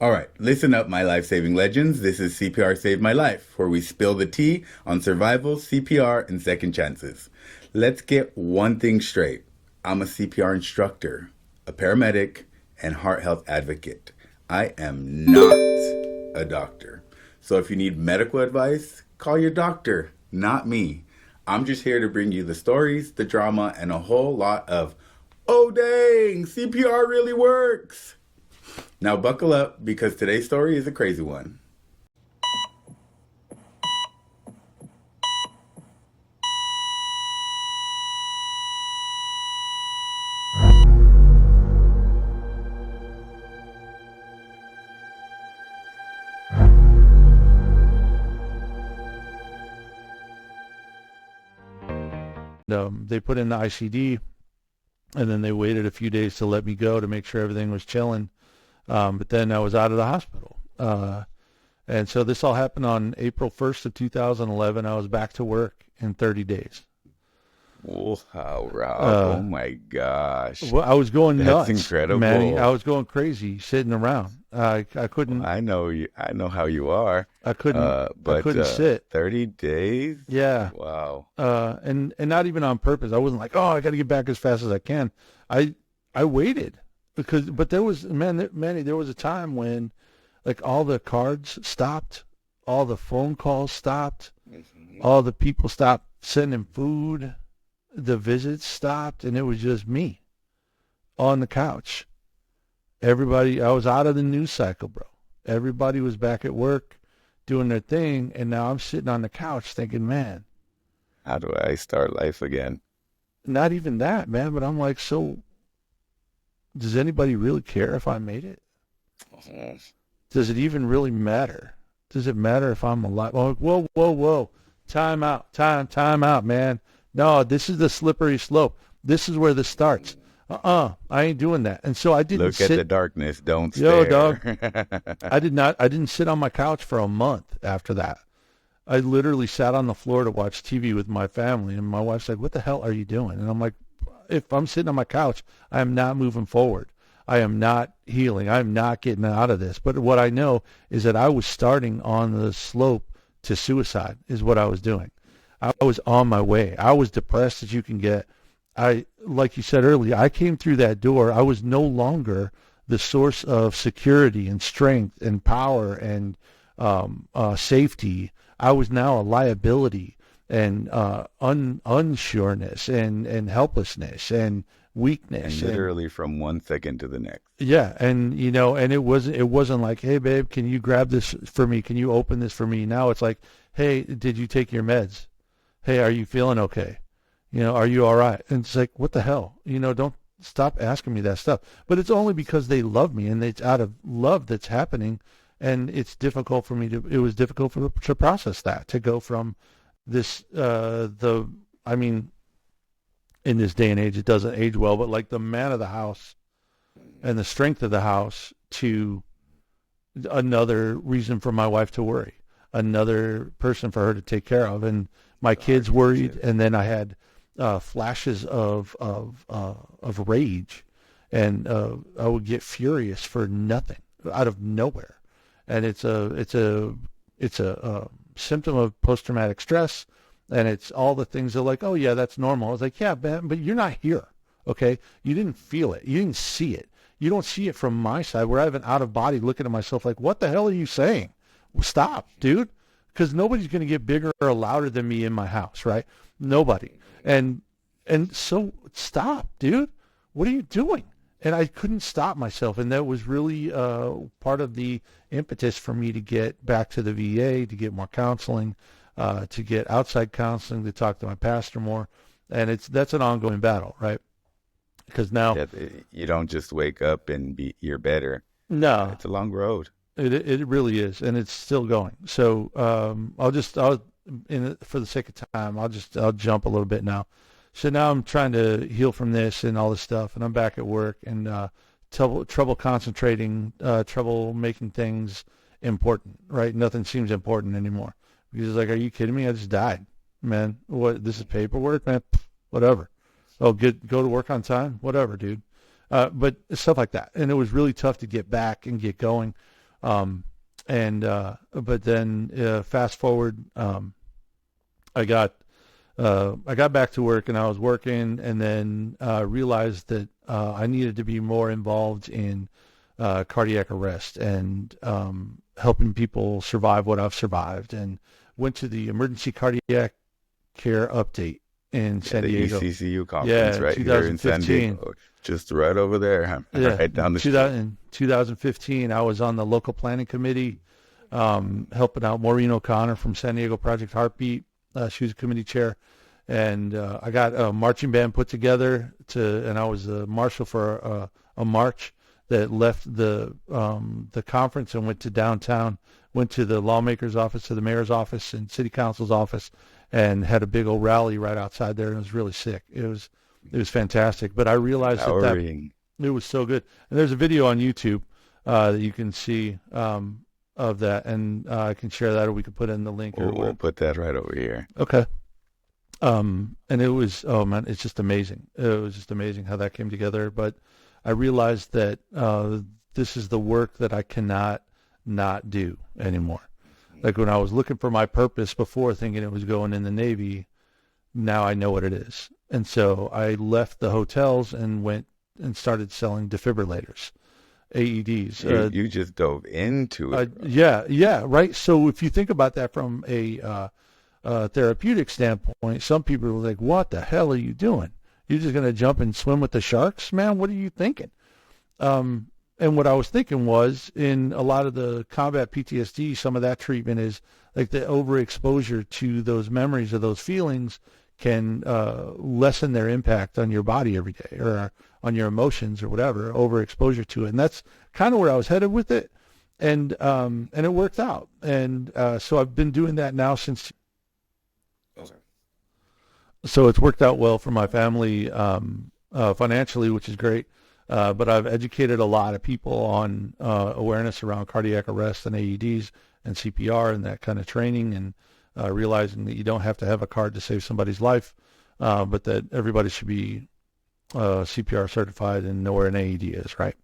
All right, listen up, my life-saving legends. This is CPR Saved My Life, where we spill the tea on survival, CPR, and second chances. Let's get one thing straight. I'm a CPR instructor, a paramedic, and heart health advocate. I am not a doctor. So if you need medical advice, call your doctor, not me. I'm just here to bring you the stories, the drama, and a whole lot of, oh dang, CPR really works. Now buckle up because today's story is a crazy one. They put in the ICD, and then they waited a few days to let me go to make sure everything was chilling. But then I was out of the hospital. And so this all happened on April 1st of 2011. I was back to work in 30 days. Wow, Rob. Oh my gosh. Well, I was going nuts. That's incredible. Manny. I was going crazy sitting around. I couldn't. Well, I know you. I know how you are. I couldn't. I couldn't sit. 30 days. Yeah. Wow. And not even on purpose. I wasn't like, oh, I got to get back as fast as I can. I waited but there was Manny. There was a time when, like, all the cards stopped, all the phone calls stopped, all the people stopped sending food. The visits stopped, and it was just me on the couch. Everybody, I was out of the news cycle, bro. Everybody was back at work doing their thing, and now I'm sitting on the couch thinking, man. How do I start life again? Not even that, man, but I'm like, so does anybody really care if I made it? Does it even really matter? Does it matter if I'm alive? Oh, whoa. Time out, man. No, this is the slippery slope. This is where this starts. I ain't doing that. And so I didn't Look at the darkness. Don't stare. Yo, dog. I didn't sit on my couch for a month after that. I literally sat on the floor to watch TV with my family, and my wife's like, what the hell are you doing? And I'm like, if I'm sitting on my couch, I am not moving forward. I am not healing. I'm not getting out of this. But what I know is that I was starting on the slope to suicide is what I was doing. I was on my way. I was depressed as you can get. Like you said earlier, I came through that door. I was no longer the source of security and strength and power and safety. I was now a liability and unsureness and helplessness and weakness. And literally from 1 second to the next. Yeah, and and it wasn't like, hey babe, can you grab this for me? Can you open this for me? Now it's like, hey, did you take your meds? Hey, are you feeling okay? Are you all right? And it's like, what the hell? Don't stop asking me that stuff. But it's only because they love me, and it's out of love that's happening. And it's difficult for me it was difficult to process that, to go from this, in this day and age, it doesn't age well, but like the man of the house and the strength of the house to another reason for my wife to worry, another person for her to take care of. And my kids worried, and then I had flashes of rage, and I would get furious for nothing out of nowhere, and it's a symptom of post-traumatic stress, and it's all the things that are like, oh yeah, that's normal. I was like, yeah, man, but you're not here, okay? You didn't feel it, you didn't see it, you don't see it from my side where I have an out of body looking at myself like, what the hell are you saying? Stop, dude. Because nobody's going to get bigger or louder than me in my house, right? Nobody. And so stop, dude. What are you doing? And I couldn't stop myself. And that was really part of the impetus for me to get back to the VA, to get more counseling, to get outside counseling, to talk to my pastor more. And that's an ongoing battle, right? Because now you don't just wake up and you're better. No. It's a long road. It really is, and it's still going. So for the sake of time, I'll jump a little bit now. So now I'm trying to heal from this and all this stuff, and I'm back at work and trouble concentrating, trouble making things important. Right? Nothing seems important anymore. Because it's like, are you kidding me? I just died, man. What? This is paperwork, man. Whatever. Oh, go to work on time. Whatever, dude. But stuff like that, and it was really tough to get back and get going. But then fast forward, I got back to work, and I was working, and then realized that I needed to be more involved in cardiac arrest and helping people survive what I've survived, and went to the emergency cardiac care update in San Diego. The ECCU conference right here in San Diego, just right over there, right down the street. In 2015, I was on the local planning committee, helping out Maureen O'Connor from San Diego Project Heartbeat. She was a committee chair, and I got a marching band put together and I was the marshal for a march that left the conference and went to downtown, went to the lawmaker's office, to the mayor's office, and city council's office, and had a big old rally right outside there, and it was really sick. It was fantastic. But I realized that it was so good. And there's a video on YouTube that you can see of that, and I can share that, or we could put in the link. We'll put that right over here. Okay. And it was, oh man, it's just amazing. It was just amazing how that came together. But I realized that this is the work that I cannot not do anymore. Like when I was looking for my purpose before, thinking it was going in the Navy, now I know what it is. And so I left the hotels and went and started selling defibrillators, AEDs. You just dove into it. Yeah, right. So if you think about that from a therapeutic standpoint, some people are like, what the hell are you doing? You're just going to jump and swim with the sharks? Man, what are you thinking? And what I was thinking was, in a lot of the combat PTSD, some of that treatment is like the overexposure to those memories or those feelings can lessen their impact on your body every day, or on your emotions or whatever, overexposure to it. And that's kind of where I was headed with it. And it worked out. And so I've been doing that now since. So it's worked out well for my family financially, which is great. But I've educated a lot of people on awareness around cardiac arrest and AEDs and CPR and that kind of training, and realizing that you don't have to have a card to save somebody's life, but that everybody should be CPR certified and know where an AED is, right?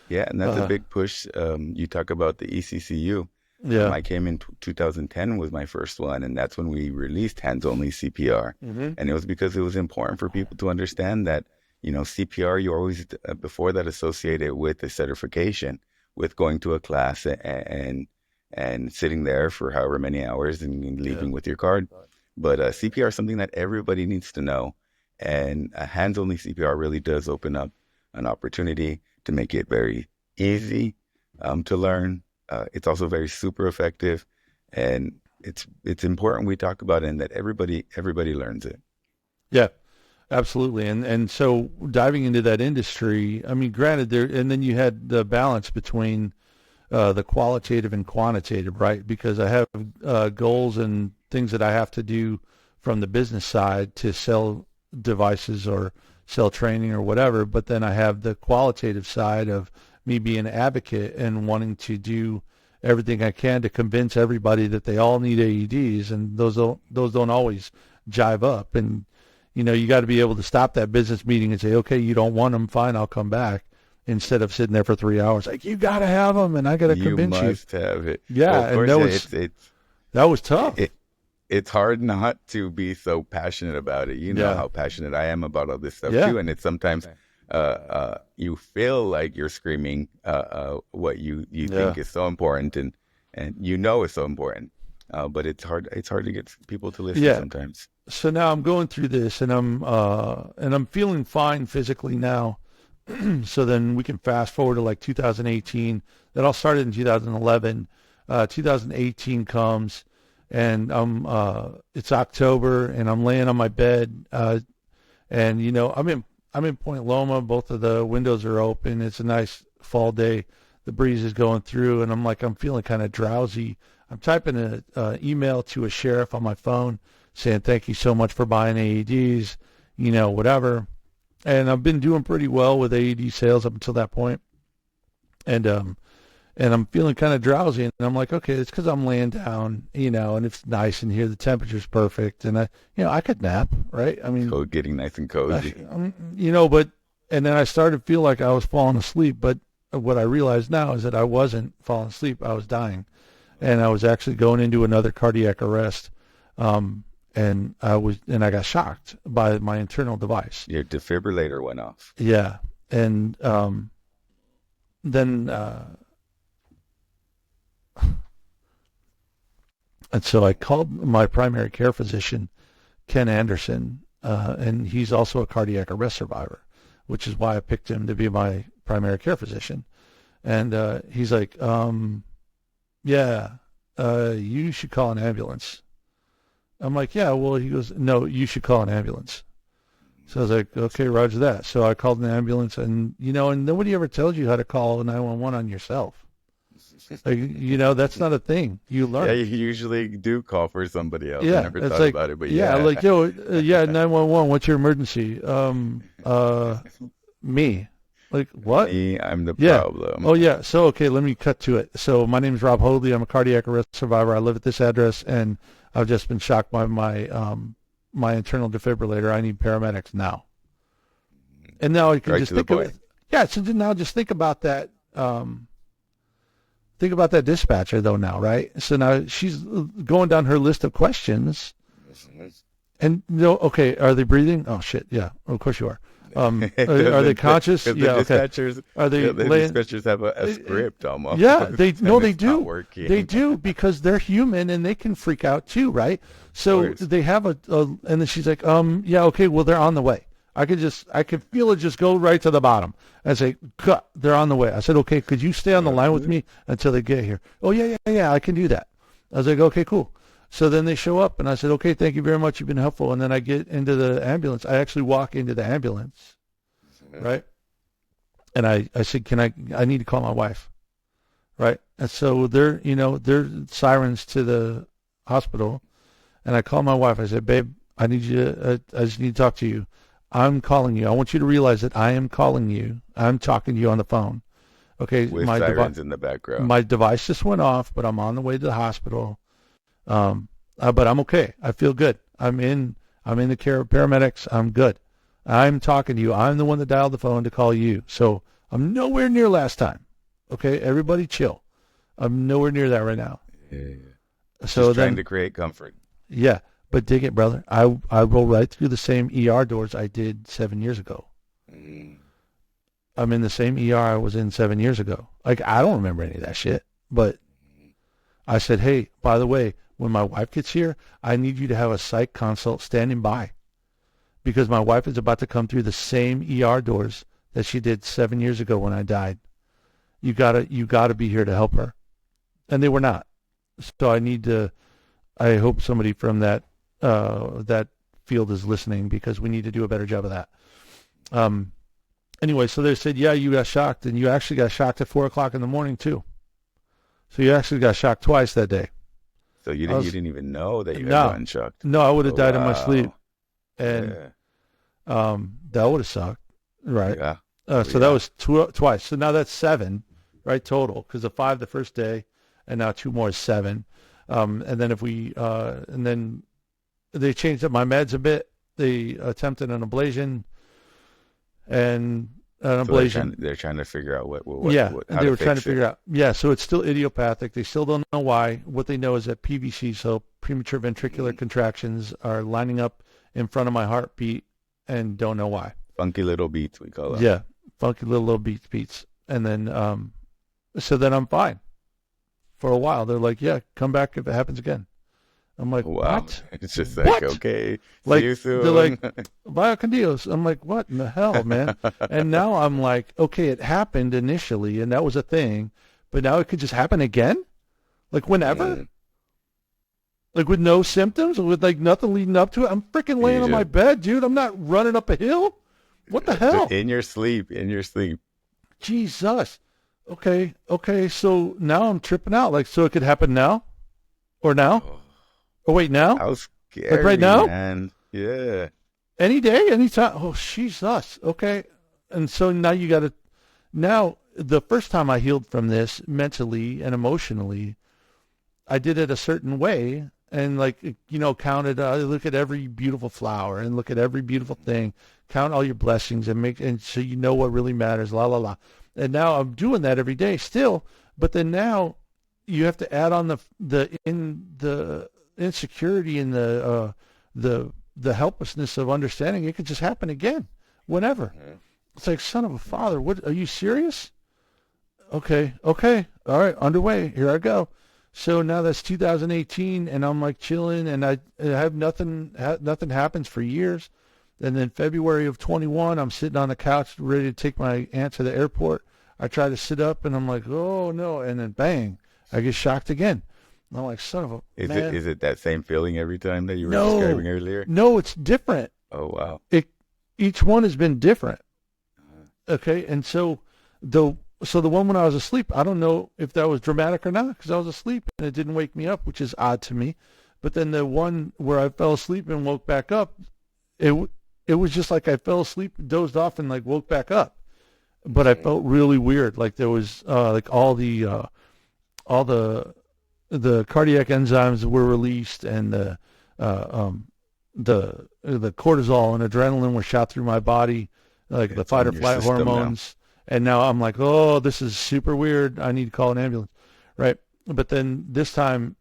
Yeah, and that's a big push. You talk about the ECCU. Yeah. I came in 2010 was my first one, and that's when we released hands-only CPR. Mm-hmm. And it was because it was important for people to understand that, CPR, you always, before that, associate it with a certification, with going to a class and sitting there for however many hours and leaving with your card. But CPR is something that everybody needs to know. And hands-only CPR really does open up an opportunity to make it very easy to learn. It's also very super effective, and it's important we talk about it and that everybody learns it. Yeah, absolutely. And so diving into that industry, I mean, granted, and then you had the balance between the qualitative and quantitative, right? Because I have goals and things that I have to do from the business side to sell devices or sell training or whatever, but then I have the qualitative side of me being an advocate and wanting to do everything I can to convince everybody that they all need AEDs, and those don't always jive up. And you got to be able to stop that business meeting and say, okay, you don't want them, fine, I'll come back, instead of sitting there for 3 hours like, you got to have them and I got to convince you. You must have it. Yeah, well, and that was tough. It's hard not to be so passionate about it. You know how passionate I am about all this stuff too, and it's sometimes you feel like you're screaming what you think is so important, and it's so important, but it's hard to get people to listen sometimes. So now I'm going through this, and I'm feeling fine physically now. So then we can fast forward to like 2018. That all started in 2011. 2018 comes, and it's October, and I'm laying on my bed, and I'm in Point Loma. Both of the windows are open. It's a nice fall day. The breeze is going through, and I'm feeling kind of drowsy. I'm typing an email to a sheriff on my phone saying, thank you so much for buying AEDs, whatever. And I've been doing pretty well with AED sales up until that point. And I'm feeling kind of drowsy, and I'm like, okay, it's because I'm laying down, and it's nice in here. The temperature's perfect, and I could nap, right? I mean, getting nice and cozy, and then I started to feel like I was falling asleep, but what I realize now is that I wasn't falling asleep. I was dying, and I was actually going into another cardiac arrest. And I got shocked by my internal device. Your defibrillator went off. Yeah. And then and so I called my primary care physician, Ken Anderson, and he's also a cardiac arrest survivor, which is why I picked him to be my primary care physician. And he's like, you should call an ambulance. I'm like, yeah, well, he goes, no, you should call an ambulance. So I was like, okay, roger that. So I called an ambulance, and, and nobody ever tells you how to call 911 on yourself. Like, that's not a thing. You learn. Yeah, you usually do call for somebody else. Yeah, I never thought about it, but yeah. Like, 911, what's your emergency? Me. Like, what? Me, I'm the problem. Oh, yeah. So, okay, let me cut to it. So my name is Rob Hoadley. I'm a cardiac arrest survivor. I live at this address, and I've just been shocked by my my internal defibrillator. I need paramedics now. And now I can Right just to the think of point. it. Yeah, so now just think about that. Think about that dispatcher though now, right? So now she's going down her list of questions. And okay, are they breathing? Oh shit, yeah, of course you are. Are they conscious? Yeah, okay. Are they the dispatchers have a script almost. Yeah, they and they it's do. not working. They do, because they're human and they can freak out too, right? So they have and then she's like, yeah, okay, well they're on the way. I could feel it just go right to the bottom. I say, cut, they're on the way. I said, okay, could you stay on the line with me until they get here? Oh yeah, I can do that. I was like, okay, cool. So then they show up, and I said, okay, thank you very much. You've been helpful. And then I get into the ambulance. I actually walk into the ambulance, right? And I said, I need to call my wife, right? And so they're sirens to the hospital. And I call my wife. I said, babe, I need you. I just need to talk to you. I'm calling you. I want you to realize that I am calling you. I'm talking to you on the phone. Okay. With sirens in the background. My device just went off, but I'm on the way to the hospital. But I'm okay. I feel good. I'm in the care of paramedics. I'm good. I'm talking to you. I'm the one that dialed the phone to call you. So I'm nowhere near last time. Okay. Everybody chill. I'm nowhere near that right now. Yeah. So just trying to create comfort. Yeah. But dig it, brother. I roll right through the same ER doors I did 7 years ago. I'm in the same ER I was in 7 years ago. Like, I don't remember any of that shit. But I said, hey, by the way, when my wife gets here, I need you to have a psych consult standing by, because my wife is about to come through the same ER doors that she did 7 years ago when I died. You gotta be here to help her. And they were not. So I hope somebody from that field is listening, because we need to do a better job of that. Anyway, so they said, yeah, you got shocked, and you actually got shocked at 4:00 in the morning too. So you actually got shocked twice that day. So you didn't even know that you had gotten shocked. No, I would have died in my sleep, and yeah. that would have sucked, right? Yeah. So that was twice. So now that's 7, right, total, because of 5 the first day, and now 2 more is 7. And then and then they changed up my meds a bit. They attempted an ablation, and an ablation. They're trying to figure out what how they to were trying to fix it. figure out. Yeah, so it's still idiopathic. They still don't know why. What they know is that PVC, so premature ventricular contractions, are lining up in front of my heartbeat, and don't know why. Funky little beats, we call them. Yeah, funky little beats. And then, so then I'm fine for a while. They're like, yeah, come back if it happens again. I'm like, wow. what? It's just like, What? okay, Like, see you soon. they're like, via con Dios. I'm like, what in the hell, man? And now I'm like, okay, it happened initially, and that was a thing, but now it could just happen again? Like whenever? Like with no symptoms, with like nothing leading up to it? I'm freaking laying on my bed, dude. I'm not running up a hill. What the hell? In your sleep. Jesus. Okay, so now I'm tripping out. Like, so it could happen now? Or now? Oh, wait, now? How scary, like right now? man. Yeah. Any day, anytime. Oh, Jesus. Okay. And so now you got to, now the first time I healed from this mentally and emotionally, I did it a certain way, and like, counted, look at every beautiful flower and look at every beautiful thing, count all your blessings, and so you know what really matters, la, la, la. And now I'm doing that every day still. But then now you have to add on the insecurity and the helplessness of understanding it could just happen again whenever. It's like, son of a father, what, are you serious? Okay, all right, underway. Here I go. So now that's 2018, and I'm like chilling, and I have nothing happens for years. And then February of 21, I'm sitting on the couch ready to take my aunt to the airport. I try to sit up, and I'm like, oh no, and then bang, I get shocked again. And I'm like, son of a man. Is it that same feeling every time that you were describing earlier? No, it's different. Oh wow. Each one has been different. Okay, and so the one when I was asleep, I don't know if that was dramatic or not because I was asleep and it didn't wake me up, which is odd to me. But then the one where I fell asleep and woke back up, it was just like I fell asleep, dozed off, and like woke back up. But I felt really weird, like there was like all the cardiac enzymes were released, and the cortisol and adrenaline were shot through my body, like the fight or flight hormones. Now. And now I'm like, oh, this is super weird. I need to call an ambulance, right? But then this time,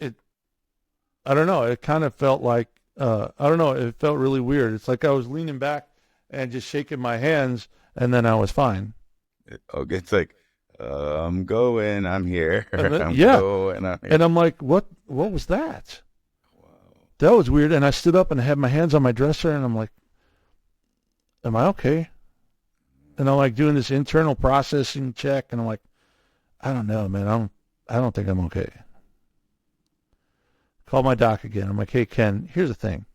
I don't know. It kind of felt like, I don't know. It felt really weird. It's like I was leaning back and just shaking my hands, and then I was fine. It's like, I'm going, I'm here. And then, I'm going, I'm here. And I'm like, what was that? Wow. That was weird. And I stood up and I had my hands on my dresser, and I'm like, am I okay? And I'm like doing this internal processing check, and I'm like, I don't know, man. I don't think I'm okay. Call my doc again. I'm like, hey, Ken, here's the thing.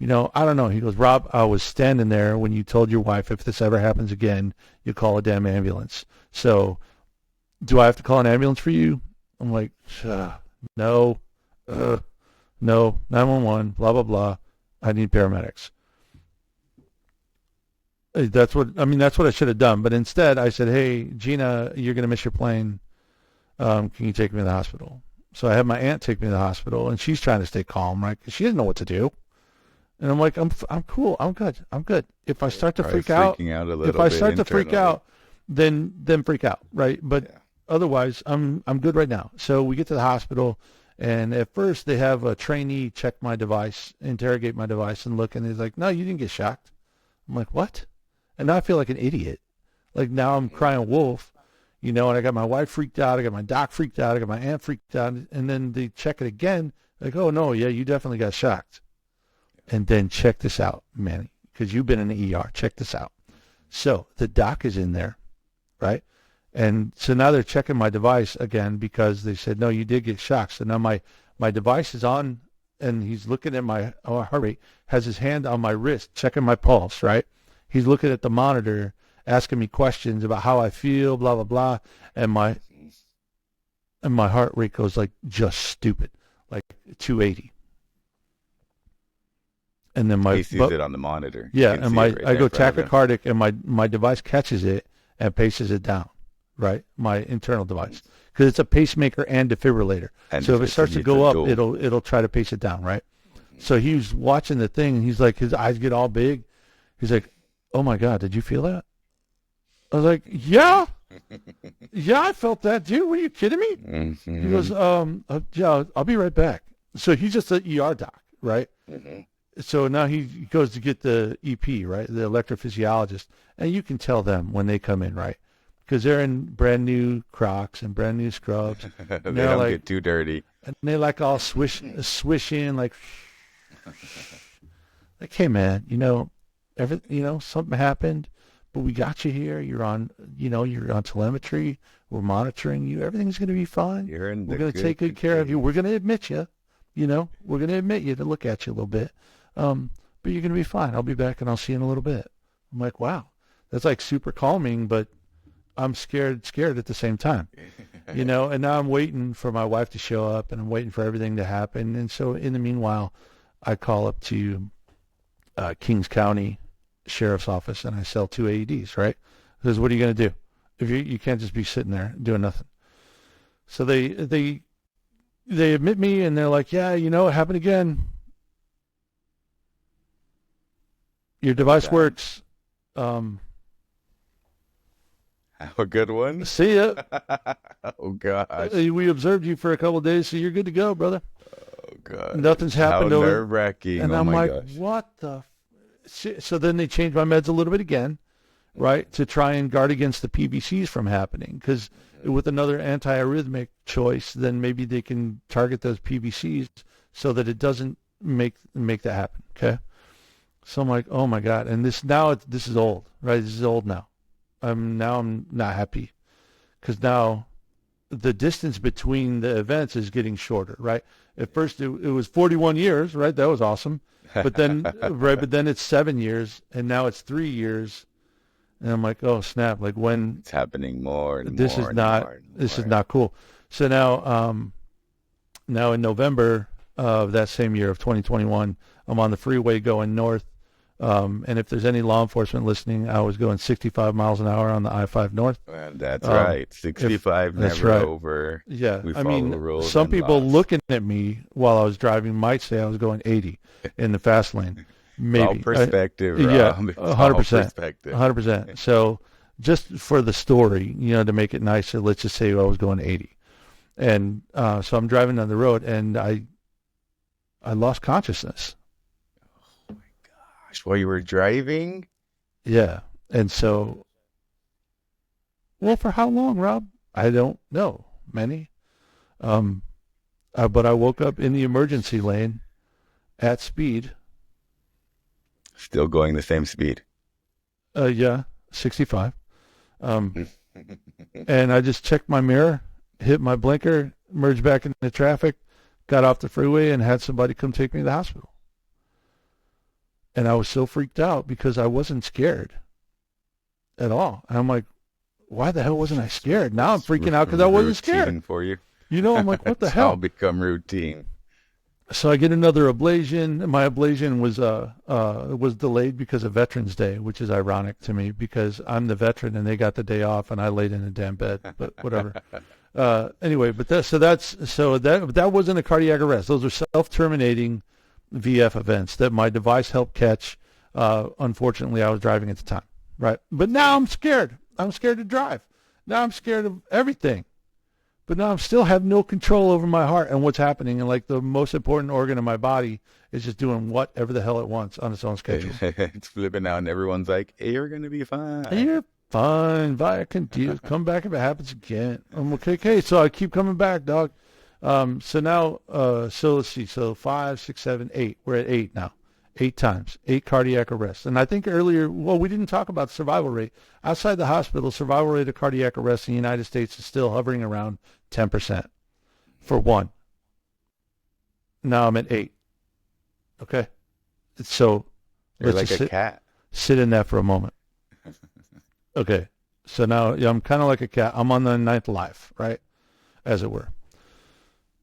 I don't know. He goes, Rob, I was standing there when you told your wife if this ever happens again, you call a damn ambulance. So do I have to call an ambulance for you? I'm like, no, 911, blah, blah, blah. I need paramedics. That's what I should have done. But instead I said, hey, Gina, you're going to miss your plane. Can you take me to the hospital? So I had my aunt take me to the hospital, and she's trying to stay calm, right? Because she didn't know what to do. And I'm like, I'm cool. I'm good. If I start to freak out, then freak out, right? But otherwise, I'm good right now. So we get to the hospital, and at first they have a trainee check my device, interrogate my device, and look, and he's like, no, you didn't get shocked. I'm like, what? And now I feel like an idiot. Like now I'm crying wolf, and I got my wife freaked out, I got my doc freaked out, I got my aunt freaked out, and then they check it again, like, oh no, yeah, you definitely got shocked. And then check this out, Manny, because you've been in the ER. Check this out. So the doc is in there, right? And so now they're checking my device again because they said, no, you did get shocked. So now my device is on, and he's looking at my heart rate, has his hand on my wrist, checking my pulse, right? He's looking at the monitor, asking me questions about how I feel, blah, blah, blah. And my heart rate goes like just stupid, like 280. And then he sees it on the monitor. Yeah, and I go tachycardic, and my device catches it and paces it down, right? My internal device, because it's a pacemaker and defibrillator. So if it starts to go up, it'll try to pace it down, right? So he was watching the thing, and he's like, his eyes get all big. He's like, oh my God, did you feel that? I was like, yeah, I felt that, dude. Were you kidding me? Mm-hmm. He goes, yeah, I'll be right back. So he's just an ER doc, right? Mm-hmm. So now he goes to get the EP, right, the electrophysiologist, and you can tell them when they come in, right, because they're in brand new Crocs and brand new scrubs. They don't get too dirty, and they like all swish in, like, hey man, something happened, but we got you here. You're on telemetry. We're monitoring you. Everything's going to be fine. We're going to take good care of you. We're going to admit you. We're going to admit you to look at you a little bit. But you're going to be fine. I'll be back, and I'll see you in a little bit. I'm like, wow, that's like super calming, but I'm scared at the same time, And now I'm waiting for my wife to show up, and I'm waiting for everything to happen. And so in the meanwhile, I call up to Kings County Sheriff's Office, and I sell 2 AEDs, right? Because what are you going to do? If you can't just be sitting there doing nothing. So they admit me, and they're like, yeah, it happened again. Your device works. How Have a good one. See ya. Oh gosh. We observed you for a couple of days, so you're good to go, brother. Oh god. Nothing's happened How over. nerve-wracking. And Oh I'm my like, gosh. what the? So then they changed my meds a little bit again, right, to try and guard against the PVCs from happening. Because with another antiarrhythmic choice, then maybe they can target those PVCs so that it doesn't make that happen. Okay. So I'm like, oh my god. And this is old, right? This is old now. I'm not happy because now the distance between the events is getting shorter, right? At first it was 41 years, right? That was awesome. But then, but then it's 7 years, and now it's 3 years, and I'm like, oh snap! Like when It's happening more and this more is and not more and this is more. not cool. So now in November of that same year of 2021, I'm on the freeway going north. And if there's any law enforcement listening, I was going 65 miles an hour on the I-5 north. Well, that's right. 65 that's never right. over. Yeah, We I follow mean, the rules some and people laws. looking at me while I was driving might say I was going 80 in the fast lane. It's all Maybe. perspective, Yeah, Rob. It's all 100%. perspective. 100%. So just for the story, to make it nicer, let's just say I was going 80. And so I'm driving down the road, and I lost consciousness. Gosh, while you were driving? Yeah. And so, well, for how long, Rob? I don't know. Many. But I woke up in the emergency lane at speed. Still going the same speed. Yeah, 65. And I just checked my mirror, hit my blinker, merged back into traffic, got off the freeway, and had somebody come take me to the hospital. And I was so freaked out because I wasn't scared at all. And I'm like, why the hell wasn't I scared? Now I'm freaking out because I wasn't scared. Routine for you. I'm like, what the It's hell? all become routine. So I get another ablation. My ablation was delayed because of Veterans Day, which is ironic to me because I'm the veteran and they got the day off and I laid in a damn bed. But whatever. Anyway, but that wasn't a cardiac arrest. Those are self-terminating VF events that my device helped catch. Unfortunately, I was driving at the time, right? But now I'm scared. I'm scared to drive. Now I'm scared of everything. But now I still have no control over my heart and what's happening. And like the most important organ in my body is just doing whatever the hell it wants on its own schedule. It's flipping out, and everyone's like, hey, you're going to be fine. You're fine. Via confused. Come back if it happens again. I'm okay. So I keep coming back, dog. So now, so let's see. So 5, 6, 7, 8. We're at 8 now. 8 times. 8 cardiac arrests. And I think earlier, we didn't talk about survival rate. Outside the hospital, survival rate of cardiac arrest in the United States is still hovering around 10% for one. Now I'm at 8. Okay. So You're let's like just a cat. sit in that for a moment. Okay. So now I'm kind of like a cat. I'm on the 9th life, right? As it were.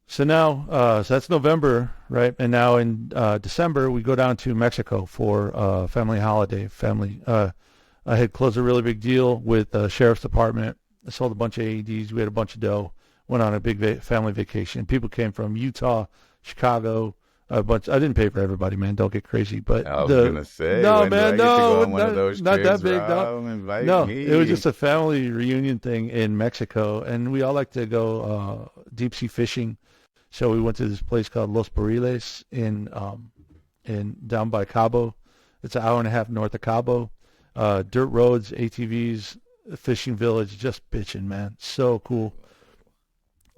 So now, so that's November, right? And now in December, we go down to Mexico for family holiday. I had closed a really big deal with the sheriff's department. I sold a bunch of AEDs. We had a bunch of dough. Went on a big family vacation. People came from Utah, Chicago, a bunch. I didn't pay for everybody, man. Don't get crazy. But I was going to say, no, when do I man, get to go no, on one of those not trips, that big, Rob? dog. Invite No, me. it was just a family reunion thing in Mexico, and we all like to go deep sea fishing. So we went to this place called Los Barriles in down by Cabo. It's an hour and a half north of Cabo. Dirt roads, ATVs, fishing village, just bitching, man. So cool.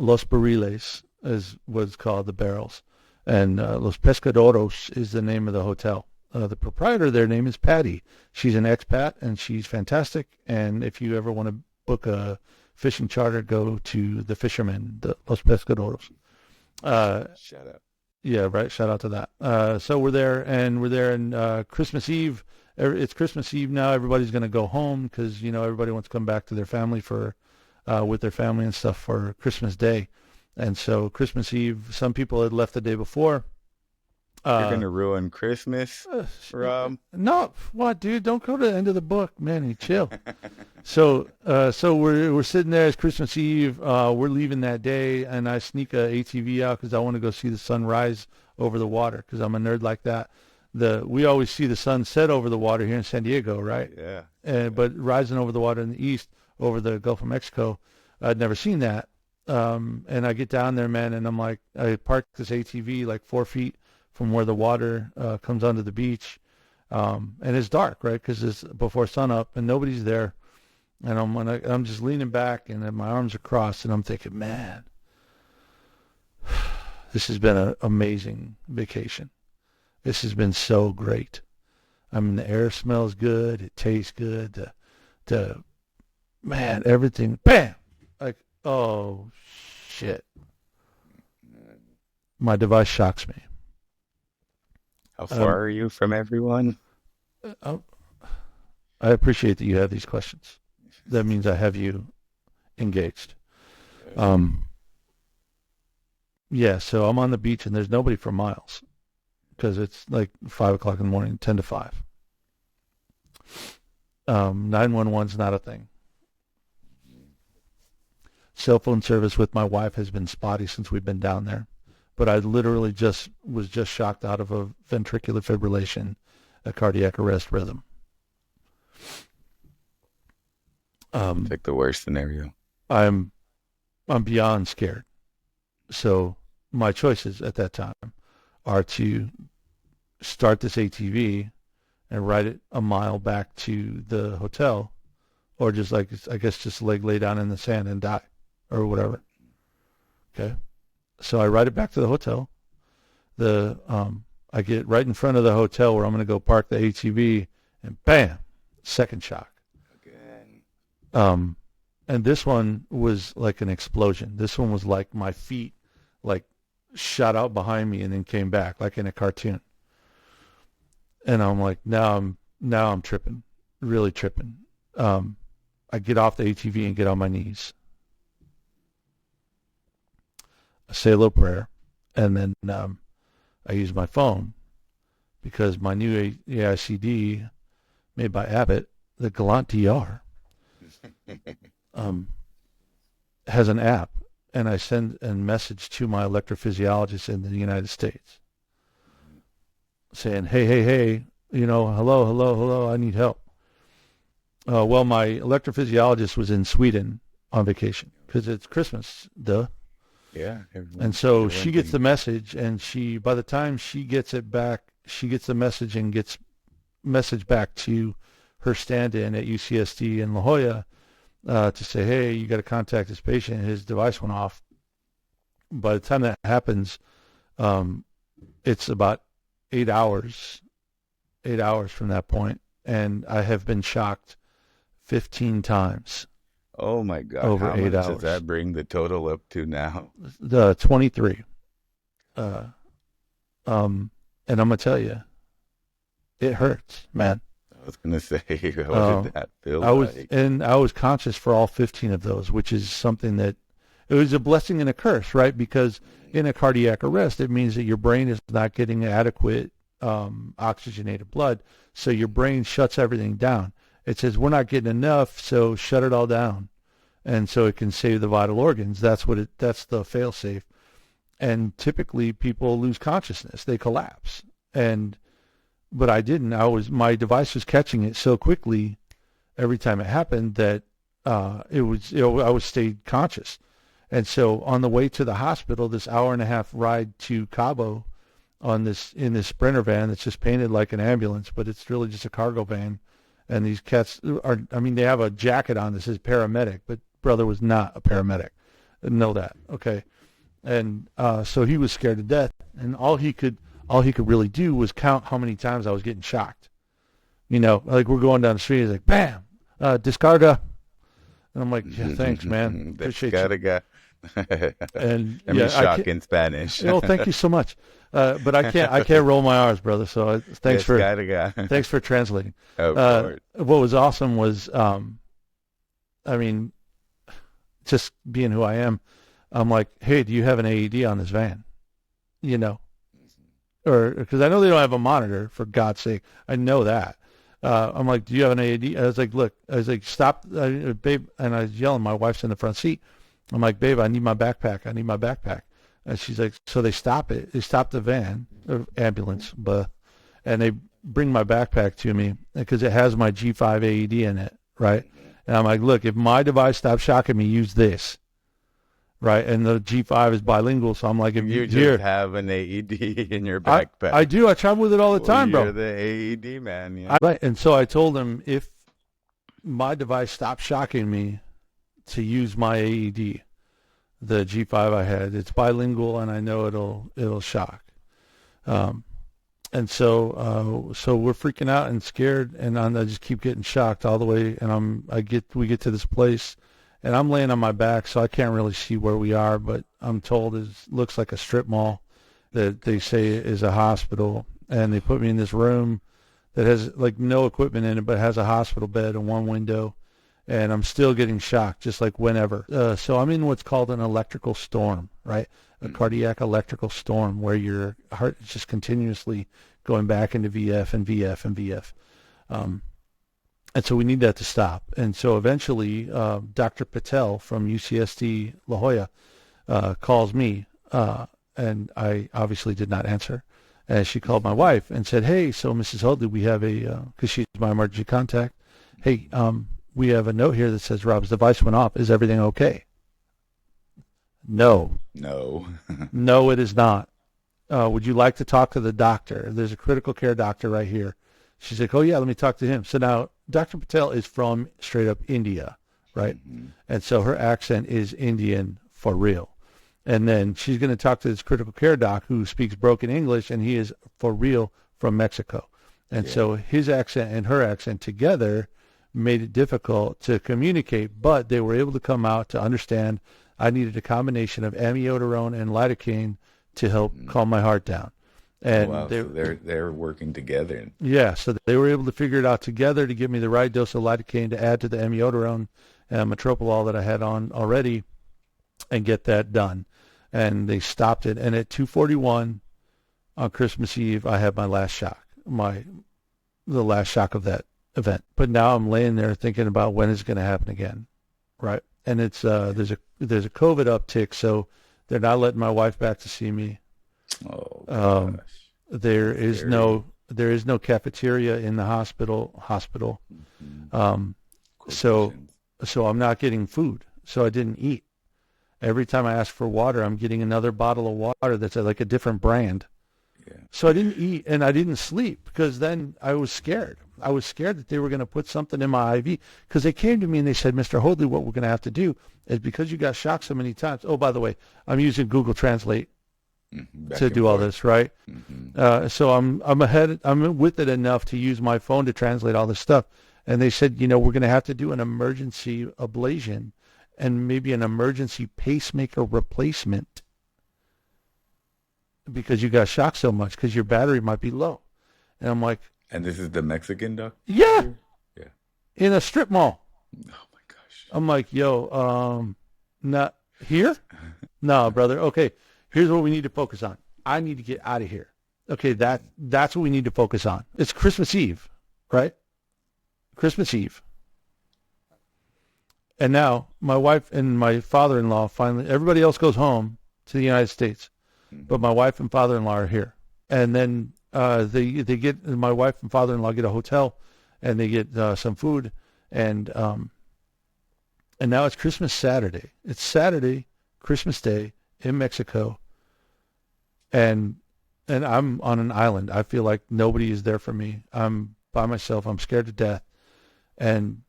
Los Barriles is what's called, the barrels. And Los Pescadores is the name of the hotel. The proprietor, their name is Patty. She's an expat, and she's fantastic. And if you ever want to book a fishing charter, go to the fishermen, the Los Pescadores. Shut up. Yeah, right. Shout out to that. So we're there, and Christmas Eve. It's Christmas Eve now. Everybody's going to go home because everybody wants to come back to their family with their family and stuff for Christmas Day. And so Christmas Eve, some people had left the day before. You're going to ruin Christmas, Rob? No, what, dude? Don't go to the end of the book, Manny. Chill. So we're sitting there. It's Christmas Eve. We're leaving that day, and I sneak a ATV out because I want to go see the sun rise over the water because I'm a nerd like that. We always see the sun set over the water here in San Diego, right? Yeah. But rising over the water in the east. over the Gulf of Mexico. I'd never seen that. And I get down there, man, and I'm like, I parked this ATV like 4 feet from where the water comes onto the beach. And it's dark, right? Because it's before sunup and nobody's there. And I'm just leaning back and my arms are crossed and I'm thinking, man, this has been an amazing vacation. This has been so great. I mean, the air smells good. It tastes good. Man, everything, bam! Like, oh, shit. My device shocks me. How far are you from everyone? I appreciate that you have these questions. That means I have you engaged. Yeah, so I'm on the beach and there's nobody for miles because it's like 5 o'clock in the morning, 10 to 5. 911's not a thing. Cell phone service with my wife has been spotty since we've been down there, but I literally was just shocked out of a ventricular fibrillation, a cardiac arrest rhythm. Like the worst scenario. I'm beyond scared. So my choices at that time are to start this ATV and ride it a mile back to the hotel, or just like, I guess, just lay down in the sand and die or whatever. Okay. So I ride it back to the hotel. I get right in front of the hotel where I'm going to go park the ATV and bam, second shock. And this one was like an explosion. This one was like my feet like shot out behind me and then came back like in a cartoon. And I'm like, now I'm tripping, really tripping. I get off the ATV and get on my knees. I say a little prayer, and then I use my phone because my new AICD made by Abbott, the Gallant DR, has an app, and I send a message to my electrophysiologist in the United States saying, hey, hello, I need help. Well, my electrophysiologist was in Sweden on vacation because it's Christmas, duh. Yeah. And so she gets the message, and by the time she gets it back, she gets the message and gets message back to her stand-in at UCSD in La Jolla to say, hey, you got to contact this patient. His device went off. By the time that happens, it's about 8 hours from that point, and I have been shocked 15 times. Oh my God! Over How 8 much hours. does that bring the total up to now? The 23. And I'm gonna tell you, it hurts, man. I was gonna say, what did that feel I like? was conscious for all 15 of those, which is something that it was a blessing and a curse, right? Because in a cardiac arrest, it means that your brain is not getting adequate oxygenated blood, so your brain shuts everything down. It says, we're not getting enough, so shut it all down. And so it can save the vital organs. That's the fail-safe. And typically people lose consciousness. They collapse. But I didn't. My device was catching it so quickly every time it happened that I was stayed conscious. And so on the way to the hospital, this hour-and-a-half ride to Cabo in this Sprinter van that's just painted like an ambulance, but it's really just a cargo van. And these cats they have a jacket on that says paramedic, but brother was not a paramedic. I know that, okay? And so he was scared to death, and all he could really do was count how many times I was getting shocked. Like we're going down the street, he's like, bam, descarga. And I'm like, yeah, thanks, man. Appreciate you. And I mean, shock in Spanish. Oh, thank you so much. But I can't roll my R's, brother. So thanks for translating. What was awesome was, just being who I am, I'm like, hey, do you have an AED on this van? Or because I know they don't have a monitor, for God's sake. I know that. I'm like, do you have an AED? I was like, stop, babe. And I was yelling. My wife's in the front seat. I'm like, babe, I need my backpack. And she's like, so they stop it. They stop the van, or ambulance, and they bring my backpack to me because it has my G5 AED in it, right? And I'm like, look, if my device stops shocking me, use this. Right, and the G5 is bilingual, so I'm like, if You here, just have an AED in your backpack. I do. I travel with it all the time, You're bro. the AED man. Yeah. Right, and so I told him if my device stops shocking me, to use my AED, the G5 I had. It's bilingual, and I know it'll shock. And so we're freaking out and scared, and I just keep getting shocked all the way. And we get to this place. And I'm laying on my back, so I can't really see where we are, but I'm told it looks like a strip mall that they say is a hospital. And they put me in this room that has like no equipment in it, but has a hospital bed and one window. And I'm still getting shocked, just like whenever. So I'm in what's called an electrical storm, right? A cardiac electrical storm where your heart is just continuously going back into VF and VF and VF. And so we need that to stop. And so eventually, Dr. Patel from UCSD La Jolla calls me, and I obviously did not answer. And she called my wife and said, hey, so Mrs. Hoadley, we have because she's my emergency contact, hey, we have a note here that says Rob's device went off. Is everything okay? No. No, it is not. Would you like to talk to the doctor? There's a critical care doctor right here. She's like, oh, yeah, let me talk to him. So now Dr. Patel is from straight up India, right? Mm-hmm. And so her accent is Indian for real. And then she's going to talk to this critical care doc who speaks broken English, and he is for real from Mexico. And so his accent and her accent together made it difficult to communicate, but they were able to come out to understand I needed a combination of amiodarone and lidocaine to help calm my heart down. And so they're working together. Yeah, so they were able to figure it out together to give me the right dose of lidocaine to add to the amiodarone and metoprolol that I had on already and get that done. And they stopped it. And at 2:41 on Christmas Eve, I had my last shock, the last shock of that event. But now I'm laying there thinking about when it's going to happen again, right? And it's there's a COVID uptick, so they're not letting my wife back to see me. Oh gosh. There is no cafeteria in the hospital. Mm-hmm. So I'm not getting food. So I didn't eat. Every time I ask for water, I'm getting another bottle of water that's like a different brand. Yeah. So I didn't eat and I didn't sleep because then I was scared. I was scared that they were going to put something in my IV because they came to me and they said, Mr. Hoadley, what we're going to have to do is because you got shocked so many times. Oh, by the way, I'm using Google Translate to do all this, right? Mm-hmm. So I'm with it enough to use my phone to translate all this stuff. And they said, we're going to have to do an emergency ablation and maybe an emergency pacemaker replacement because you got shocked so much because your battery might be low. And I'm like, and this is the Mexican doc? Yeah. Yeah. In a strip mall. Oh my gosh. I'm like, yo, not here? No, brother. Okay. Here's what we need to focus on. I need to get out of here. Okay, that's what we need to focus on. It's Christmas Eve, right? Christmas Eve. And now my wife and my father-in-law finally, everybody else goes home to the United States, but my wife and father-in-law are here. And then my wife and father-in-law get a hotel, and they get some food, and now it's Christmas Saturday. It's Saturday, Christmas Day in Mexico, and I'm on an island. I feel like nobody is there for me. I'm by myself. I'm scared to death, and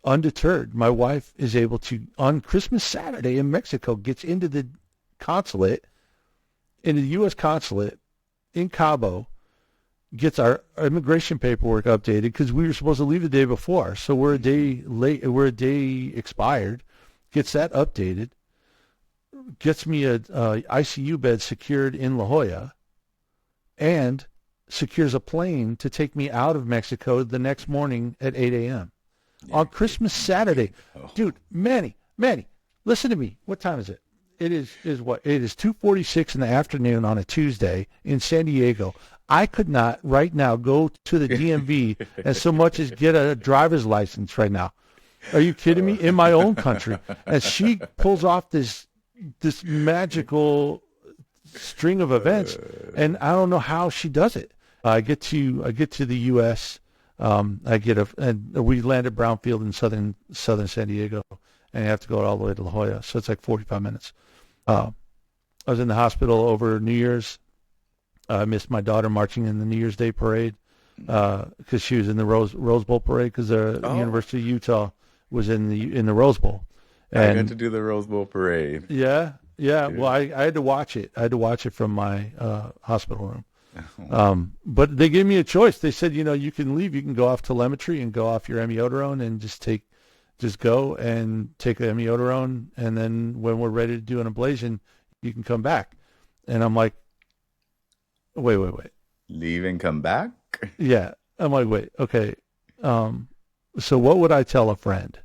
undeterred, my wife is able to, on Christmas Saturday in Mexico, gets into the U.S. consulate in Cabo, gets our immigration paperwork updated because we were supposed to leave the day before. So we're a day late. We're a day expired. Gets that updated. Gets me a ICU bed secured in La Jolla, and secures a plane to take me out of Mexico the next morning at 8 a.m. on Christmas Saturday. Dude, Manny, listen to me. What time is it? It is what? It is 2:46 in the afternoon on a Tuesday in San Diego. I could not right now go to the DMV and so much as get a driver's license right now. Are you kidding me? In my own country. And she pulls off this magical string of events, and I don't know how she does it. I get to the U.S. and we land at Brownfield in southern San Diego, and you have to go all the way to La Jolla, so it's like 45 minutes. I was in the hospital over New Year's. I missed my daughter marching in the New Year's Day parade because she was in the Rose Bowl parade because the University of Utah was in the Rose Bowl. And I got to do the Rose Bowl parade. Yeah. Dude. Well, I had to watch it. I had to watch it from my hospital room. But they gave me a choice. They said, you can leave. You can go off telemetry and go off your amiodarone and just go and take the amiodarone. And then when we're ready to do an ablation, you can come back. And I'm like, wait. Leave and come back? Yeah. I'm like, wait, okay. So what would I tell a friend?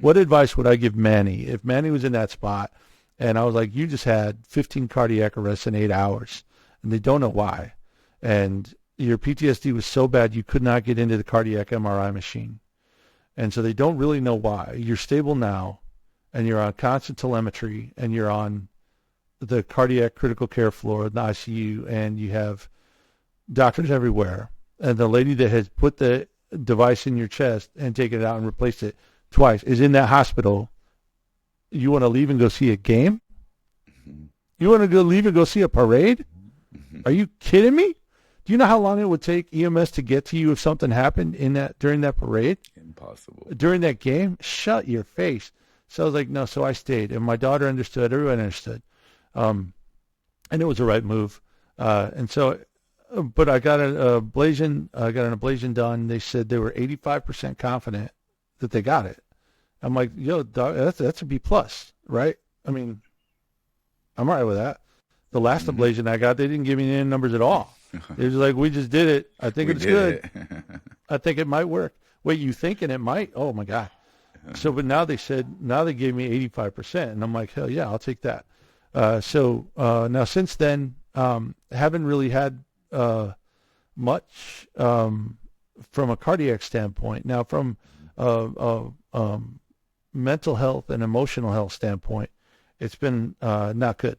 What advice would I give Manny if Manny was in that spot and I was like, you just had 15 cardiac arrests in 8 hours and they don't know why. And your PTSD was so bad you could not get into the cardiac MRI machine. And so they don't really know why. You're stable now and you're on constant telemetry and you're on the cardiac critical care floor, the ICU, and you have doctors everywhere. And the lady that has put the device in your chest and taken it out and replaced it twice is in that hospital. You want to leave and go see a game? You want to leave and go see a parade? Are you kidding me? Do you know how long it would take EMS to get to you if something happened during that parade? Impossible. During that game? Shut your face. So I was like, no, so I stayed. And my daughter understood. Everyone understood. And it was the right move. But I got an ablation done. They said they were 85% confident that they got it. I'm like, yo, dog, that's a B plus, right? I mean, I'm all right with that. The last ablation I got, they didn't give me any numbers at all. It was like, we just did it. I think it's good. I think it might work. Wait, you thinking it might? Oh my God. So, but now they gave me 85%, and I'm like, hell yeah, I'll take that. Now since then, haven't really had much from a cardiac standpoint. Now from mental health and emotional health standpoint, it's been not good.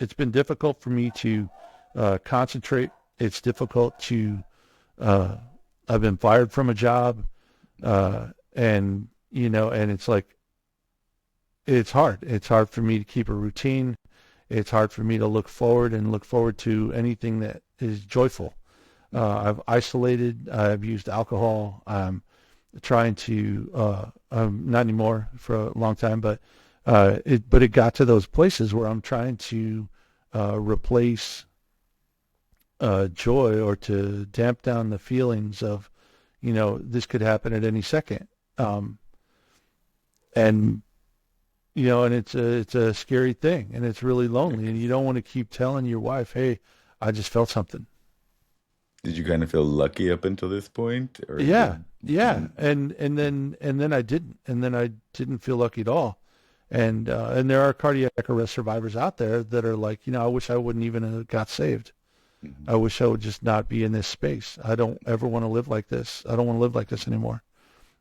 It's been difficult for me to concentrate. It's difficult to I've been fired from a job, and it's like it's hard. It's hard for me to keep a routine. It's hard for me to look forward to anything that is joyful. I've isolated. I've used alcohol. I'm trying to, not anymore for a long time, but it got to those places where I'm trying to replace joy or to damp down the feelings of, this could happen at any second. And it's a scary thing, and it's really lonely, and you don't want to keep telling your wife, hey, I just felt something. Did you kind of feel lucky up until this point? Or Yeah. And then I didn't feel lucky at all. And there are cardiac arrest survivors out there that are like, I wish I wouldn't even have got saved. Mm-hmm. I wish I would just not be in this space. I don't ever want to live like this. I don't want to live like this anymore.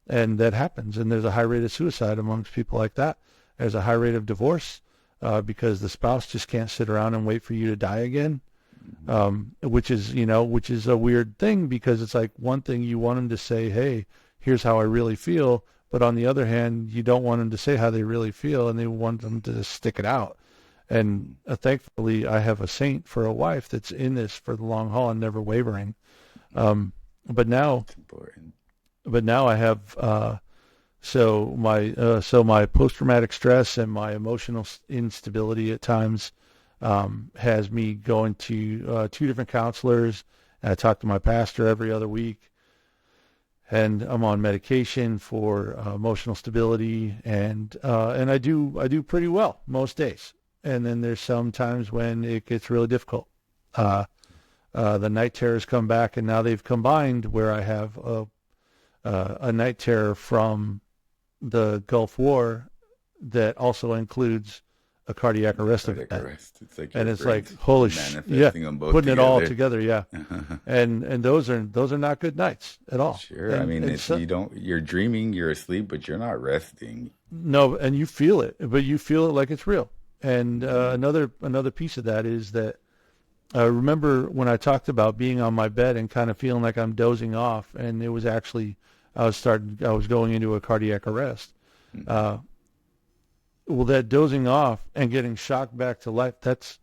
And that happens. And there's a high rate of suicide amongst people like that. There's a high rate of divorce because the spouse just can't sit around and wait for you to die again, which is a weird thing because it's like one thing you want them to say, hey, here's how I really feel. But on the other hand, you don't want them to say how they really feel, and they want them to stick it out. And thankfully, I have a saint for a wife that's in this for the long haul and never wavering. But now I have my post-traumatic stress and my emotional instability at times has me going to 2 different counselors. And I talk to my pastor every other week. And I'm on medication for emotional stability, and I do pretty well most days. And then there's some times when it gets really difficult. The night terrors come back, and now they've combined where I have a night terror from the Gulf War that also includes a cardiac arrest event. It's like and it's like, holy shit, yeah, putting it all together, yeah. and those are not good nights at all. Sure, and, I mean, you're dreaming, you're asleep, but you're not resting. No, and you feel it, but you feel it like it's real. And another piece of that is that I remember when I talked about being on my bed and kind of feeling like I'm dozing off, and it was actually I was going into a cardiac arrest. Uh, well, that dozing off and getting shocked back to life, that's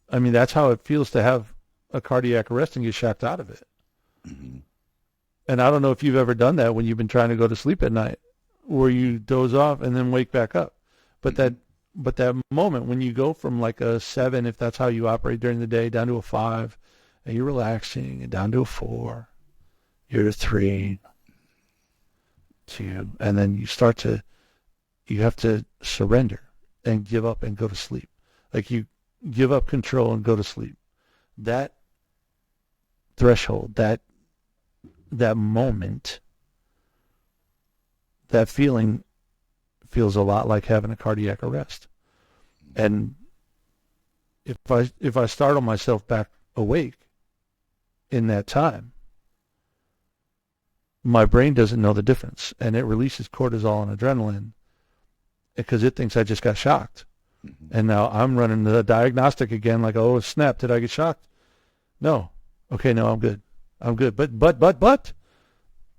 how it feels to have a cardiac arrest and get shocked out of it. Mm-hmm. And I don't know if you've ever done that when you've been trying to go to sleep at night, where you doze off and then wake back up. But that moment when you go from like a 7, if that's how you operate during the day, down to a 5, and you're relaxing, and down to a 4, you're to 3, 2, and then you have to surrender and give up and go to sleep. Like you give up control and go to sleep. That threshold, that moment, that feeling feels a lot like having a cardiac arrest. And if I startle myself back awake in that time, my brain doesn't know the difference, and it releases cortisol and adrenaline because it thinks I just got shocked. Mm-hmm. And now I'm running the diagnostic again, like, oh snap, did I get shocked? No. Okay, no, I'm good. But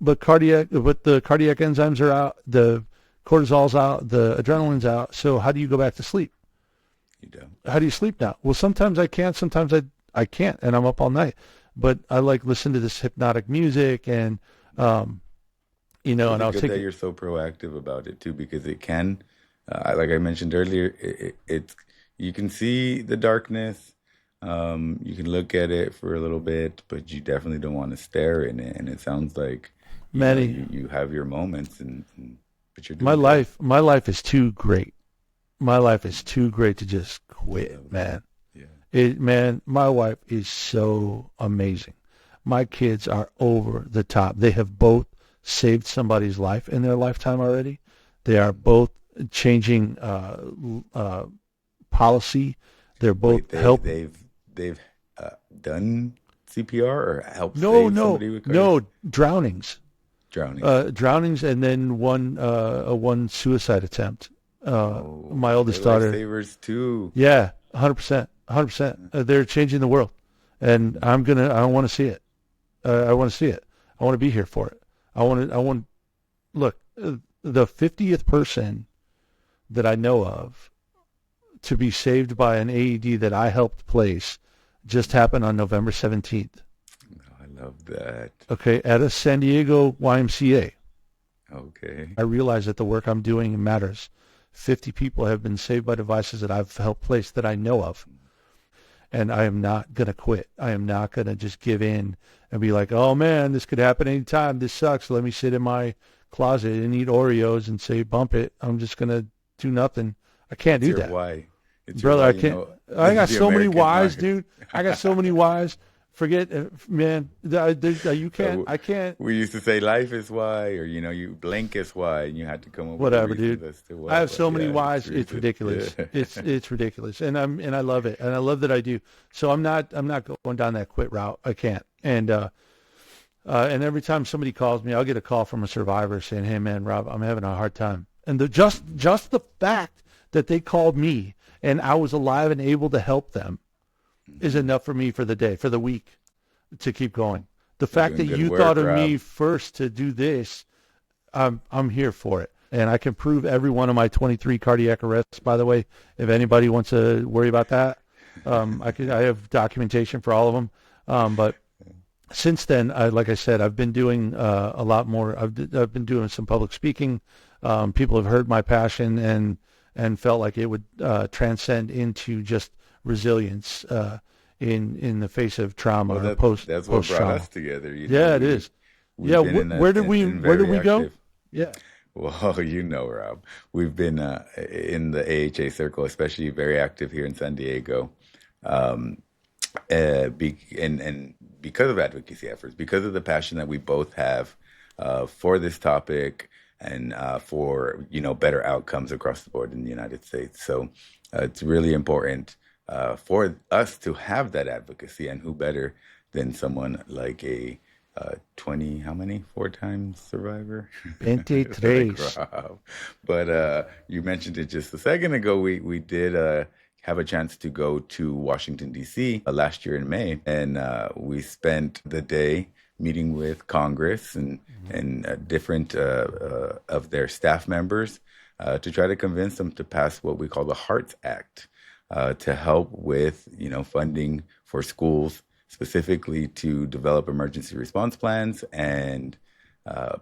the cardiac enzymes are out, the cortisol's out, the adrenaline's out. So how do you go back to sleep? You don't. How do you sleep now? Well, sometimes I can, sometimes I can't, and I'm up all night. But I like listen to this hypnotic music, and and I'll good take that you're so proactive about it too, because it can, like I mentioned earlier, it's you can see the darkness, you can look at it for a little bit, but you definitely don't want to stare in it. And it sounds like Manny. you have your moments, but you're doing good. My life is too great. My life is too great to just quit, man. Yeah. My wife is so amazing. My kids are over the top. They have both saved somebody's life in their lifetime already. They are both changing policy. They're both They've done CPR or helped no save somebody with drownings. drowning. And then one suicide attempt. My oldest daughter. Lifesavers too. Yeah, 100%, 100%. They're changing the world, and I want to see it. I want to see it. I want to be here for it. Look, the 50th person that I know of to be saved by an AED that I helped place just happened on November 17th. Oh, I love that. Okay, at a San Diego YMCA. Okay. I realize that the work I'm doing matters. 50 people have been saved by devices that I've helped place that I know of. And I am not going to quit. I am not going to just give in and be like, oh, man, this could happen anytime. This sucks. Let me sit in my closet and eat Oreos and say, bump it. I'm just going to do nothing. I can't do that. Why? Brother, I can't. I got so many whys, dude. I got so many whys. Forget, man. You can't. I can't. We used to say life is why, or you blink is why, and you had to come up Whatever, with dude. as to why. I have so many whys. It's It's ridiculous. Yeah. It's ridiculous, and I love it, and I love that I do. So I'm not going down that quit route. I can't. And every time somebody calls me, I'll get a call from a survivor saying, "Hey, man, Rob, I'm having a hard time." And just the fact that they called me and I was alive and able to help them is enough for me for the day, for the week, to keep going. The fact that you thought of me first to do this, I'm here for it. And I can prove every one of my 23 cardiac arrests, by the way, if anybody wants to worry about that. I have documentation for all of them. But since then, like I said, I've been doing a lot more. I've been doing some public speaking. People have heard my passion and felt like it would transcend into just resilience in the face of trauma. Well, or post. That's what brought trauma. us together. It is. Yeah, where did we go? Yeah. Well, Rob, we've been in the AHA circle, especially very active here in San Diego, and because of advocacy efforts, because of the passion that we both have for this topic, and for better outcomes across the board in the United States. So it's really important for us to have that advocacy, and who better than someone like a 4-time survivor? 23. But you mentioned it just a second ago. We did have a chance to go to Washington, D.C. Last year in May, and we spent the day meeting with Congress and different of their staff members to try to convince them to pass what we call the HEARTS Act to help with, funding for schools, specifically to develop emergency response plans and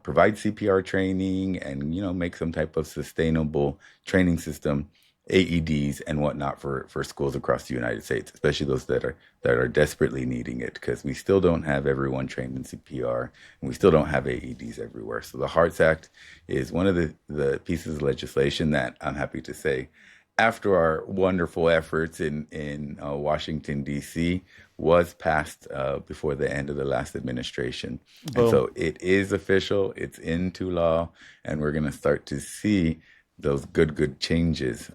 provide CPR training and, make some type of sustainable training system, AEDs and whatnot for schools across the United States, especially those that are desperately needing it, because we still don't have everyone trained in CPR and we still don't have AEDs everywhere. So the HEARTS Act is one of the pieces of legislation that I'm happy to say, after our wonderful efforts in Washington, D.C., was passed before the end of the last administration. Boom. And so it is official, it's into law, and we're going to start to see those good changes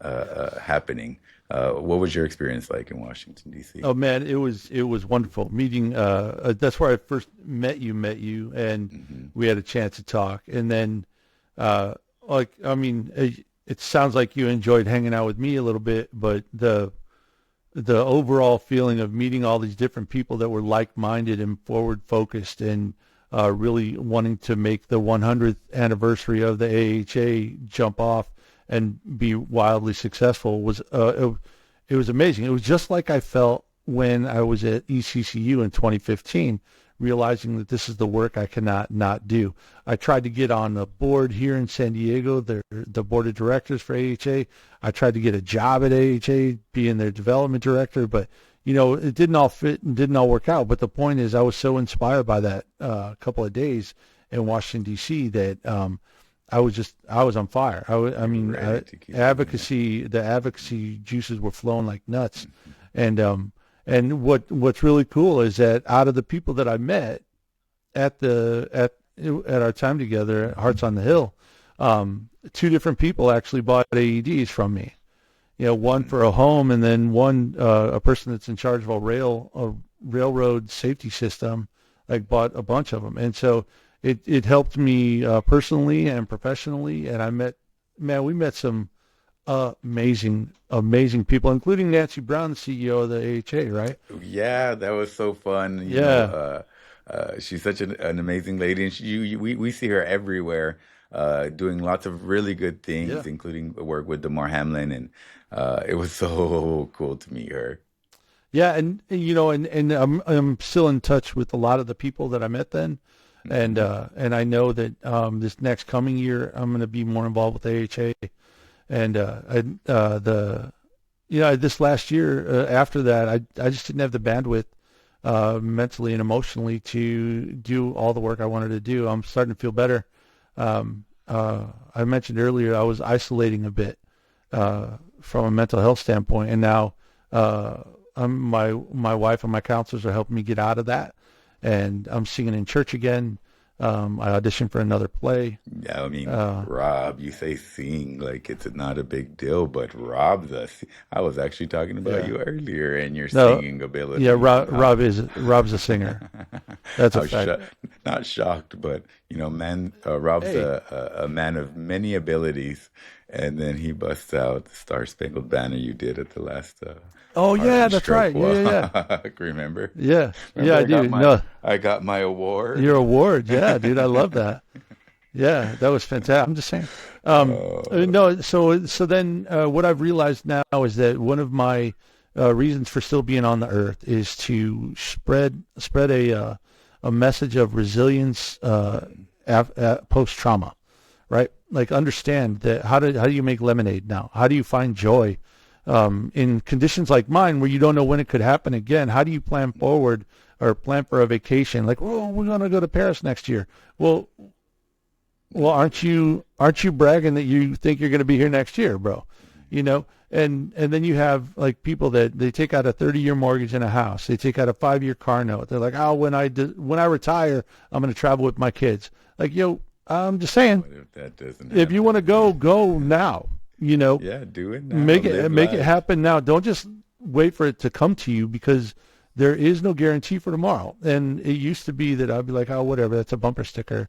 happening. What was your experience like in Washington, D.C.? Oh man, it was wonderful meeting. That's where I first met you, and we had a chance to talk. And then, it sounds like you enjoyed hanging out with me a little bit, but the overall feeling of meeting all these different people that were like-minded and forward-focused and really wanting to make the 100th anniversary of the AHA jump off and be wildly successful was it was amazing. It was just like I felt when I was at ECCU in 2015, realizing that this is the work I cannot not do. I tried to get on the board here in San Diego, the board of directors for AHA. I tried to get a job at AHA, being their development director, but it didn't all fit and didn't all work out. But the point is, I was so inspired by that couple of days in Washington, D.C. that I was on fire. The advocacy juices were flowing like nuts. And what's really cool is that out of the people that I met at our time together at Hearts on the Hill, 2 different people actually bought AEDs from me. One for a home, and then one a person that's in charge of a railroad safety system, bought a bunch of them. And so it helped me personally and professionally. And we met some amazing people, including Nancy Brown, the CEO of the AHA, right? Yeah, that was so fun. She's such an amazing lady, and we see her everywhere, doing lots of really good things, including the work with Damar Hamlin, and it was so cool to meet her. Yeah, and I'm still in touch with a lot of the people that I met then, and I know that this next coming year I'm going to be more involved with AHA. And this last year after that, I just didn't have the bandwidth mentally and emotionally to do all the work I wanted to do. I'm starting to feel better. I mentioned earlier I was isolating a bit from a mental health standpoint, and now my wife and my counselors are helping me get out of that, and I'm singing in church again. I auditioned for another play. Yeah, Rob, you say sing like it's not a big deal, but I was actually talking about you earlier and your singing ability. Yeah, Rob's a singer. That's a fact. Not shocked, but Rob's a man of many abilities, and then he busts out the Star Spangled Banner you did at the last. That's right. Yeah. Remember? Yeah. Remember I do. I got my award. Your award. Yeah, dude. I love that. Yeah, that was fantastic. I'm just saying. No, so then what I've realized now is that one of my reasons for still being on the earth is to spread a message of resilience post-trauma, right? Like, understand that how do you make lemonade now? How do you find joy? In conditions like mine where you don't know when it could happen again, how do you plan forward or plan for a vacation? Like, we're going to go to Paris next year. Well, aren't you bragging that you think you're going to be here next year, bro? And then you have like people that they take out a 30-year mortgage in a house. They take out a 5-year car note. They're like, when I retire, I'm going to travel with my kids. Like, I'm just saying, if that doesn't if you want to go now. Yeah, do it now. Make it happen now. Don't just wait for it to come to you, because there is no guarantee for tomorrow. And it used to be that I'd be like, whatever, that's a bumper sticker,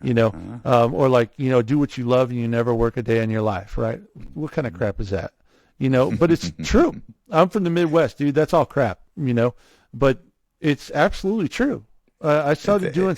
or like, do what you love and you never work a day in your life, right? What kind of crap is that? but it's true. I'm from the Midwest, dude. That's all crap, but it's absolutely true. I started doing.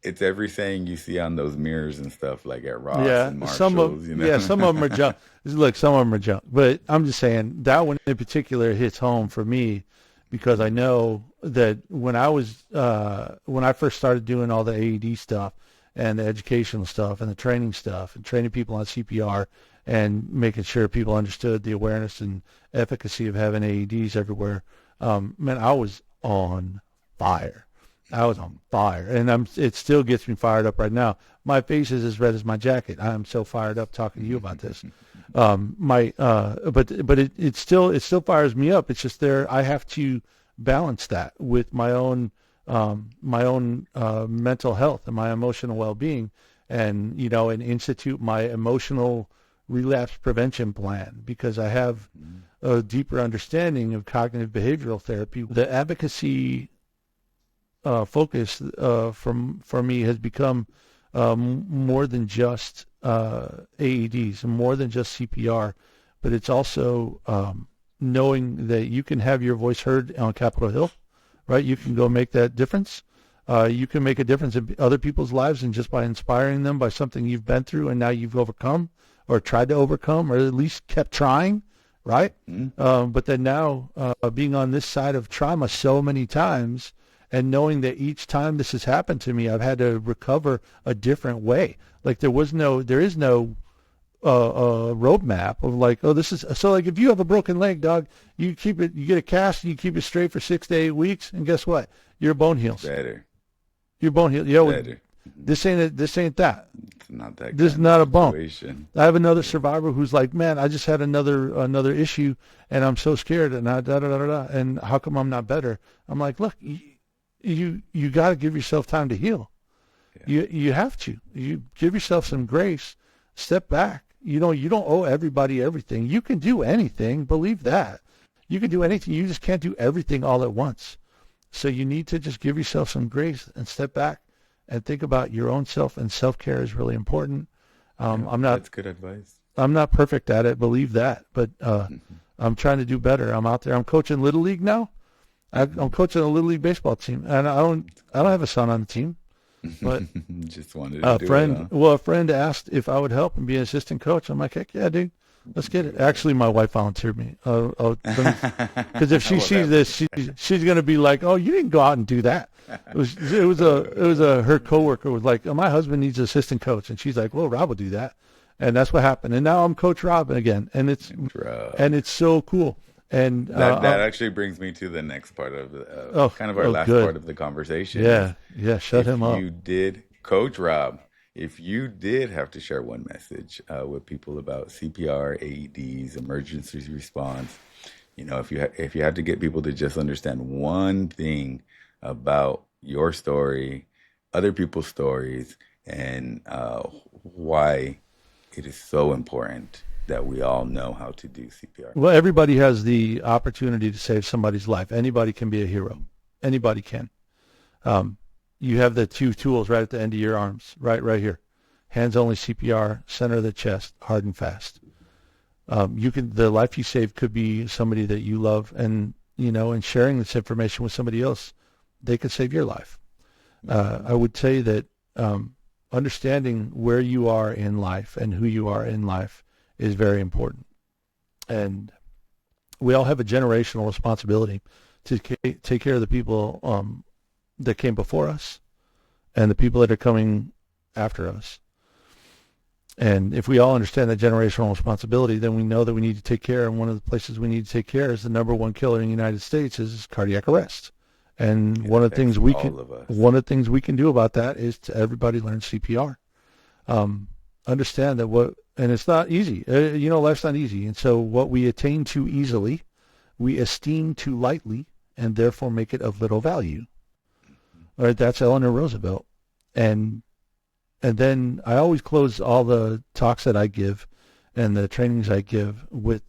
It's every saying you see on those mirrors and stuff, like at Ross Yeah, and Marshalls. some of them are junk. Look, some of them are junk, but I'm just saying that one in particular hits home for me because I know that when I first started doing all the AED stuff and the educational stuff and the training stuff and training people on CPR and making sure people understood the awareness and efficacy of having AEDs everywhere, man, I was on fire. I was on fire, and it still gets me fired up right now. My face is as red as my jacket. I'm so fired up talking to you about this. But it still fires me up. It's just I have to balance that with my own mental health and my emotional well-being, and and institute my emotional relapse prevention plan because I have a deeper understanding of cognitive behavioral therapy. The advocacy focus for me has become more than just AEDs and more than just CPR, but it's also knowing that you can have your voice heard on Capitol Hill, right? You can go make that difference. You can make a difference in other people's lives, and just by inspiring them by something you've been through and now you've overcome or tried to overcome or at least kept trying, right? But then now being on this side of trauma so many times, and knowing that each time this has happened to me, I've had to recover a different way. Like there is no roadmap of like, oh, this is so. Like if you have a broken leg, dog, you get a cast, and you keep it straight for 6 to 8 weeks, and guess what? Your bone heals. Better. Your bone heals. Better. This ain't that. It's not that. This is not a bone. Situation. I have another survivor who's like, man, I just had another issue, and I'm so scared, and and how come I'm not better? I'm like, look. You got to give yourself time to heal. Yeah. You have to. You give yourself some grace. Step back. You don't owe everybody everything. You can do anything. Believe that. You can do anything. You just can't do everything all at once. So you need to just give yourself some grace and step back and think about your own self. And self-care is really important. That's good advice. I'm not perfect at it. Believe that. But I'm trying to do better. I'm out there. I'm coaching Little League now. I'm coaching a Little League baseball team, and I don't have a son on the team, but just wanted to do it, huh? Well, a friend asked if I would help and be an assistant coach. I'm like, heck yeah, dude, let's get it. Actually, my wife volunteered me, because if she sees this, she's gonna be like, oh, you didn't go out and do that. It was her coworker was like, oh, my husband needs an assistant coach, and she's like, well, Rob will do that, and that's what happened. And now I'm Coach Rob again, and it's so cool. And that actually brings me to the next part of kind of our last part of the conversation. Yeah, shut him up. Coach Rob, if you did have to share one message with people about CPR, AEDs, emergency response, if you had to get people to just understand one thing about your story, other people's stories, and why it is so important that we all know how to do CPR. Well, everybody has the opportunity to save somebody's life. Anybody can be a hero. Anybody can. You have the two tools right at the end of your arms, right here. Hands only CPR, center of the chest, hard and fast. The life you save could be somebody that you love, and and sharing this information with somebody else, they could save your life. I would say that understanding where you are in life and who you are in life is very important. And we all have a generational responsibility to take care of the people that came before us and the people that are coming after us. And if we all understand that generational responsibility, then we know that we need to take care. And one of the places we need to take care is the number one killer in the United States is cardiac arrest. And one of the things we can do about that is to everybody learn CPR. Understand that and it's not easy. Life's not easy. And so what we attain too easily, we esteem too lightly, and therefore make it of little value. All right, that's Eleanor Roosevelt. And then I always close all the talks that I give and the trainings I give with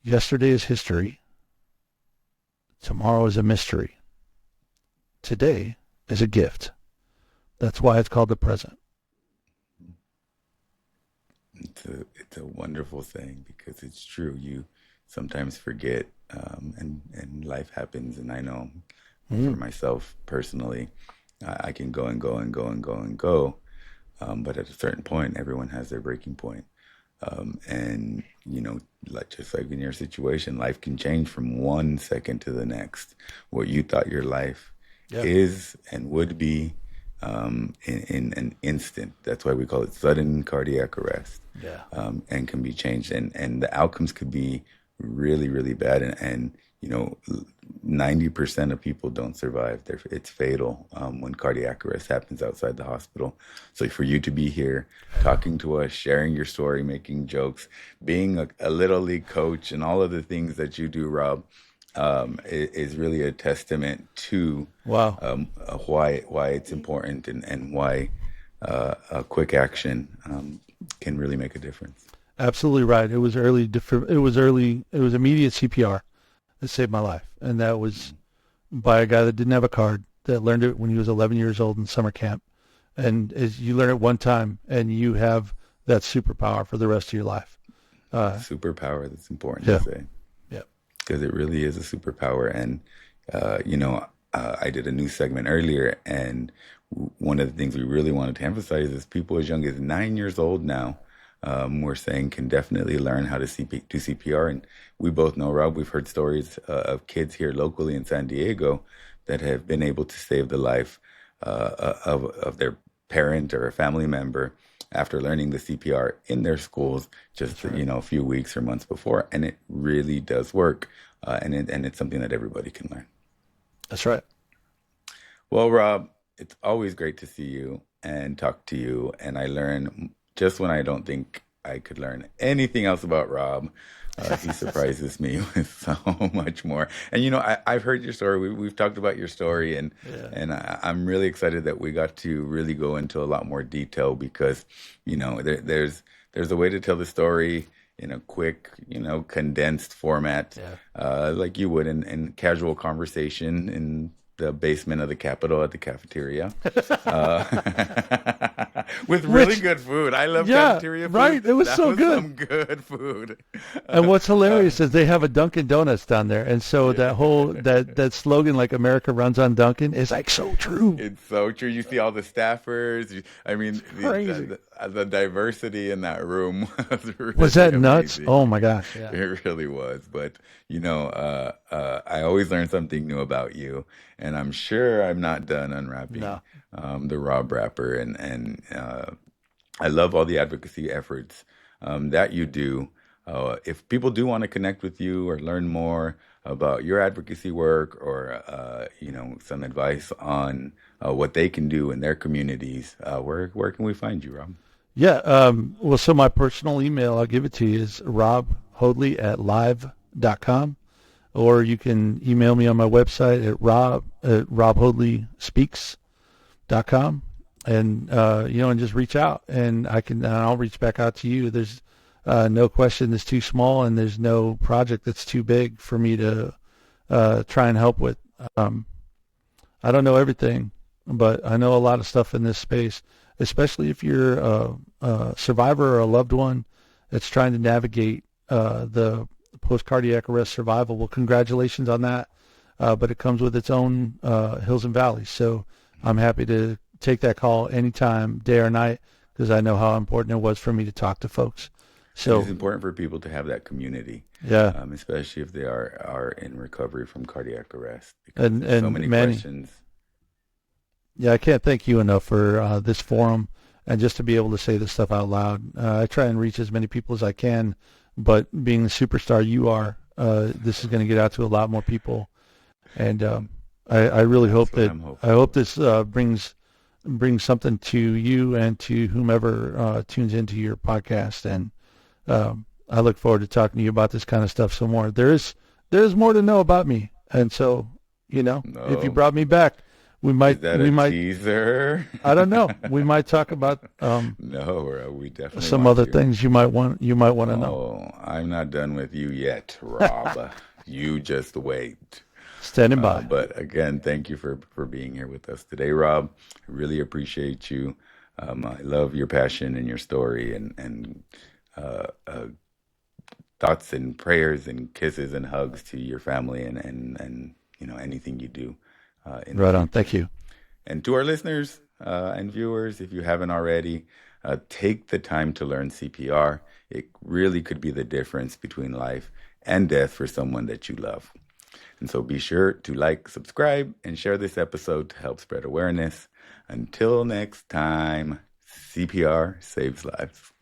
yesterday is history. Tomorrow is a mystery. Today is a gift. That's why it's called the present. It's a wonderful thing because it's true. You sometimes forget, and life happens. And I know for Mm, myself personally, I can go and go and go and go and go, but at a certain point, everyone has their breaking point. And like just like in your situation, life can change from one second to the next. What you thought your life yeah, is and would be, in an instant. That's why we call it sudden cardiac arrest, yeah, and can be changed. And the outcomes could be really, really bad. And 90% of people don't survive. It's fatal, when cardiac arrest happens outside the hospital. So for you to be here talking to us, sharing your story, making jokes, being a little league coach, and all of the things that you do, Rob, is really a testament to, wow, why it's important, and why, a quick action, can really make a difference. absolutely right. It was it was immediate CPR that saved my life, and that was by a guy that didn't have a card, that learned it when he was 11 years old in summer camp. And as you learn it one time, and you have that superpower for the rest of your life. Superpower, that's important to Yeah, say, yeah, because it really is a superpower. And I did a new segment earlier, and one of the things we really wanted to emphasize is people as young as 9 years old now, we're saying, can definitely learn how to do CPR. And we both know, Rob, we've heard stories, of kids here locally in San Diego that have been able to save the life, of their parent or a family member after learning the CPR in their schools just, that's right. a few weeks or months before. And it really does work. And it's something that everybody can learn. That's right. Well, Rob, it's always great to see you and talk to you. And I learn just when I don't think I could learn anything else about Rob. He surprises me with so much more. And I've heard your story. We've talked about your story, and Yeah. I'm really excited that we got to really go into a lot more detail because, there's a way to tell the story in a quick, condensed format, Yeah. like you would in casual conversation in the basement of the Capitol at the cafeteria, uh, with really Which, good food. I love yeah, cafeteria food. right. It was That so was good. some good food. And what's Uh, hilarious is they have a Dunkin' Donuts down there, and so that whole yeah. that slogan, like "America runs on Dunkin'," is like so true. It's so true. You see all the staffers. I mean, Crazy. the diversity in that room was Was really that nuts? amazing. Oh my gosh. Yeah. It really was. But, I always learn something new about you. And I'm sure I'm not done unwrapping, No. the Rob wrapper. And I love all the advocacy efforts, that you do. If people do want to connect with you or learn more about your advocacy work, or some advice on, what they can do in their communities, where can we find you, Rob? Yeah. Well, so my personal email, I'll give it to you, is robhoadley@live.com, or you can email me on my website at robhoadleyspeaks.com, and and just reach out, and I'll reach back out to you. There's no question that's too small, and there's no project that's too big for me to try and help with. Um, I don't know everything, but I know a lot of stuff in this space, especially if you're a survivor or a loved one that's trying to navigate the post-cardiac arrest survival. Well, congratulations on that, but it comes with its own hills and valleys. So I'm happy to take that call anytime, day or night, because I know how important it was for me to talk to folks. It is So, important for people to have that community, yeah, especially if they are in recovery from cardiac arrest, because and there's so and many Manny, questions. yeah, I can't thank you enough for this forum and just to be able to say this stuff out loud. I try and reach as many people as I can, but being the superstar you are, this is going to get out to a lot more people. And I really hope That's what that I'm I hopeful hope for. this brings something to you and to whomever tunes into your podcast. And I look forward to talking to you about this kind of stuff some more. There's more to know about me, and so if you No, brought me back, we is might that we a might teaser? I don't know. We might talk about No, we definitely some want other to. things you might want to know. Oh, I'm not done with you yet, Rob. You just wait. Standing by. But again, thank you for being here with us today, Rob. I really appreciate you. I love your passion and your story, and thoughts and prayers and kisses and hugs to your family, and anything you do in the Right on. future. Thank you. And to our listeners and viewers, if you haven't already, take the time to learn CPR. It really could be the difference between life and death for someone that you love. And so be sure to like, subscribe, and share this episode to help spread awareness. Until next time, CPR saves lives.